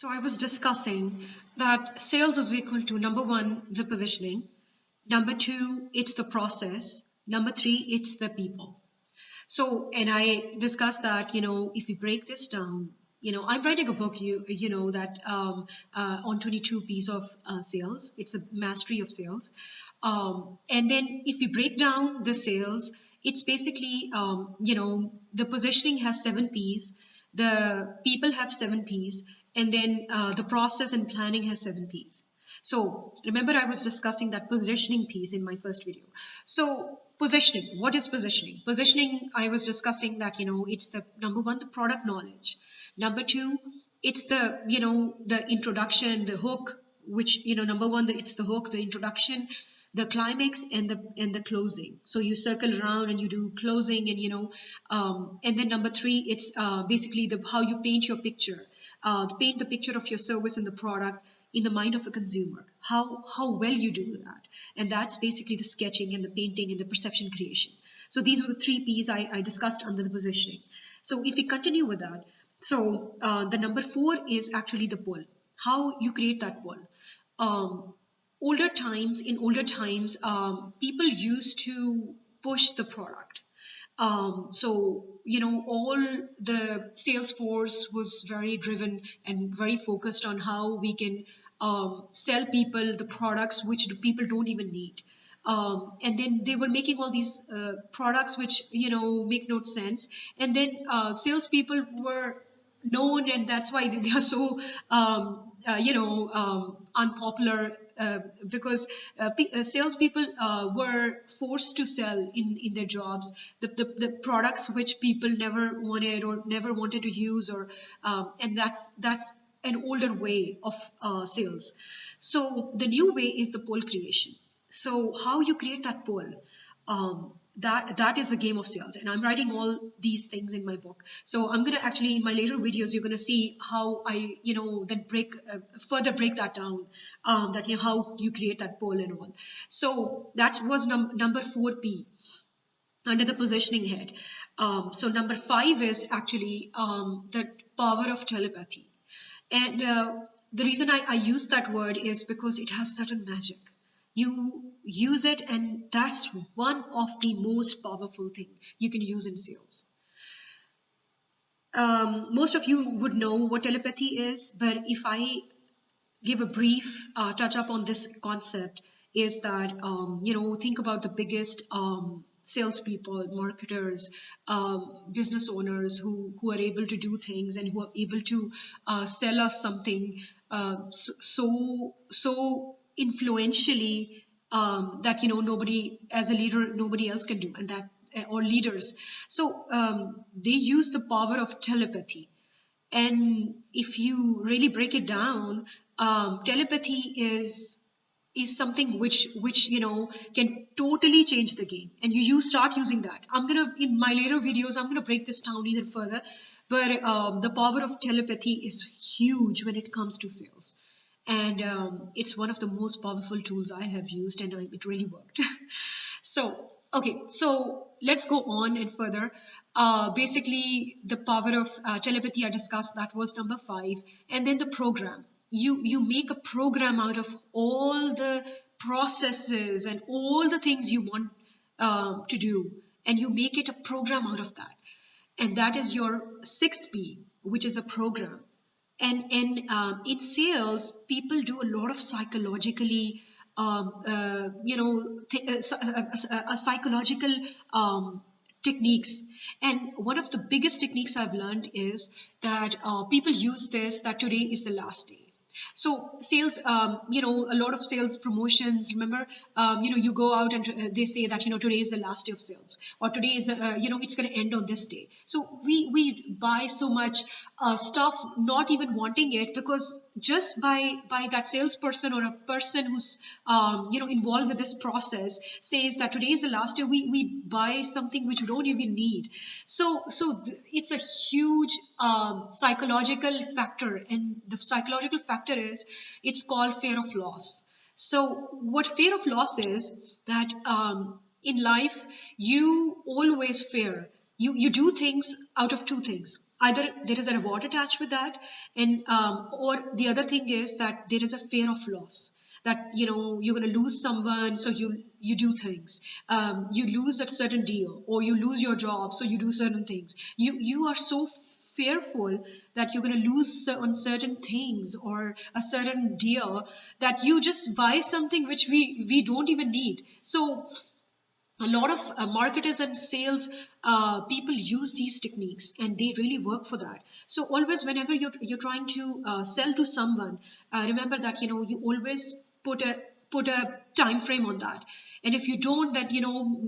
So I was discussing that sales is equal to number one, the positioning. Number two, it's the process. Number three, it's the people. So, and I discussed that, if we break this down, I'm writing a book, that on 22 P's of sales. It's a mastery of sales. And then if we break down the sales, it's basically, the positioning has 7 P's, the people have 7 P's, and then the process and planning has 7 P's. So remember, I was discussing that positioning piece in my first video. So positioning, what is positioning? Positioning, I was discussing that, it's the number one, the product knowledge. Number two, it's the introduction, the hook, which, number one, it's the hook, the introduction, the climax, and the closing. So you circle around and you do closing, and and then number three, it's basically the how you paint your picture, paint the picture of your service and the product in the mind of a consumer, how well you do that. And that's basically the sketching and the painting and the perception creation. So these were the 3 P's I discussed under the positioning. So if we continue with that, so the number 4 is actually the pull, how you create that pull. um, in older times, people used to push the product. So, all the sales force was very driven and very focused on how we can sell people the products which people don't even need. And then they were making all these products which, make no sense. And then salespeople were known, and that's why they are so unpopular, because salespeople were forced to sell in their jobs the products which people never wanted or never wanted to use, or and that's an older way of sales. So the new way is the poll creation. So how you create that poll, that is a game of sales, and I'm writing all these things in my book. So I'm going to actually, in my later videos, you're going to see how I then further break that down, that how you create that poll and all. So that was number 4 P under the positioning head. So number 5 is actually the power of telepathy. And the reason I use that word is because it has certain magic. You use it, and that's one of the most powerful thing you can use in sales. Most of you would know what telepathy is, but if I give a brief touch up on this concept, is that think about the biggest salespeople, marketers, business owners who are able to do things and who are able to sell us something so influentially, that nobody, as a leader, nobody else can do, and that or leaders. So they use the power of telepathy. And if you really break it down, telepathy is something which can totally change the game, and you start using that. I'm gonna, in my later videos, I'm gonna break this down even further. But the power of telepathy is huge when it comes to sales, and it's one of the most powerful tools I have used, and it really worked. So, okay, so let's go on and further. Basically, the power of telepathy I discussed, that was number 5. And then the program. You make a program out of all the processes and all the things you want to do, and you make it a program out of that. And that is your 6th P, which is the program. And in sales, people do a lot of psychologically psychological techniques. And one of the biggest techniques I've learned is that people use this, that today is the last day. So sales, a lot of sales promotions, remember, you go out and they say that, today is the last day of sales, or today is, it's going to end on this day. So we buy so much stuff, not even wanting it, because just by that salesperson or a person who's, involved with this process says that today is the last day, we buy something which we don't even need. So it's a huge psychological factor, and the psychological factor is, it's called fear of loss. So what fear of loss is, that in life you always fear. You do things out of 2 things. either there is a reward attached with that, and or the other thing is that there is a fear of loss, that you're going to lose someone, so you do things. You lose a certain deal, or you lose your job, so you do certain things. You are so fearful that you're going to lose on certain things or a certain deal, that you just buy something which we don't even need. So a lot of marketers and sales people use these techniques, and they really work for that. So always, whenever you're trying to sell to someone, remember that you always put a time frame on that. And if you don't, then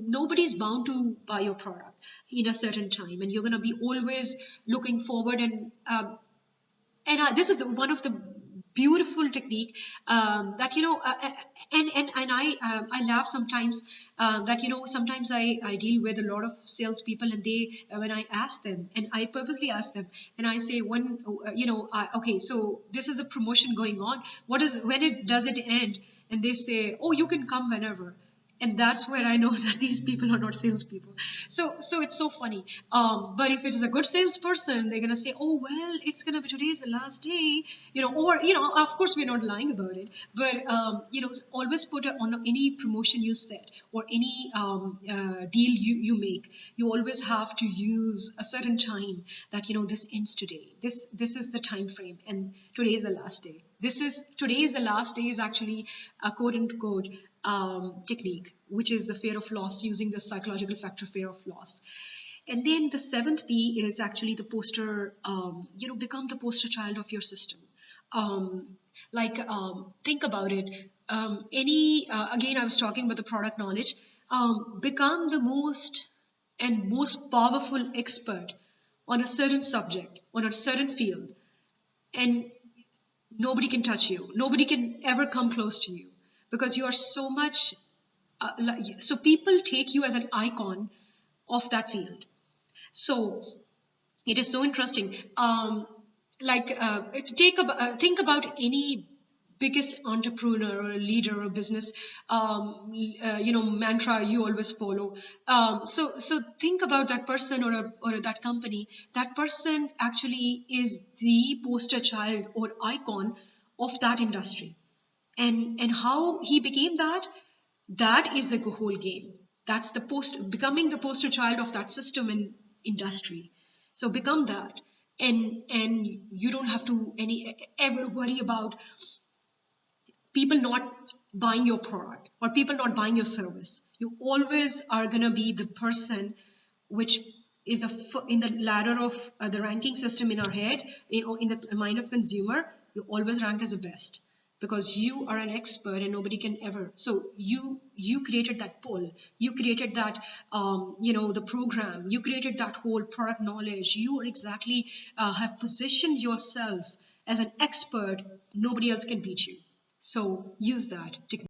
nobody's bound to buy your product in a certain time, and you're going to be always looking forward. And this is one of the beautiful technique, that and I laugh sometimes, that sometimes I deal with a lot of salespeople, and they when I ask them, and I purposely ask them, and I say, when okay, so this is a promotion going on, when it does it end? And they say, oh, you can come whenever. And that's where I know that these people are not salespeople. So it's so funny. But if it is a good salesperson, they're gonna say, "Oh well, it's gonna be today's the last day," or of course we're not lying about it, but always put on any promotion you set, or any deal you make. You always have to use a certain time, that this ends today. This is the time frame, and today is the last day. Today is the last day is actually a quote unquote technique, which is the fear of loss, using the psychological factor fear of loss. And then the seventh P is actually the poster, become the poster child of your system. Think about it. Again, I was talking about the product knowledge. Become the most powerful expert on a certain subject, on a certain field, and nobody can touch you. Nobody can ever come close to you, because you are so much. So people take you as an icon of that field. So it is so interesting. Think about any biggest entrepreneur or leader or business, mantra you always follow. So think about that person, or that company. That person actually is the poster child or icon of that industry, and how he became that is the whole game. That's the becoming the poster child of that system and industry. So become that, and you don't have to any ever worry about people not buying your product or people not buying your service. You always are going to be the person which is in the ladder of the ranking system in our head, in the mind of consumer. You always rank as the best, because you are an expert and nobody can ever. So you created that poll, you created that the program, you created that whole product knowledge. You are exactly have positioned yourself as an expert. Nobody else can beat you. So use that technique.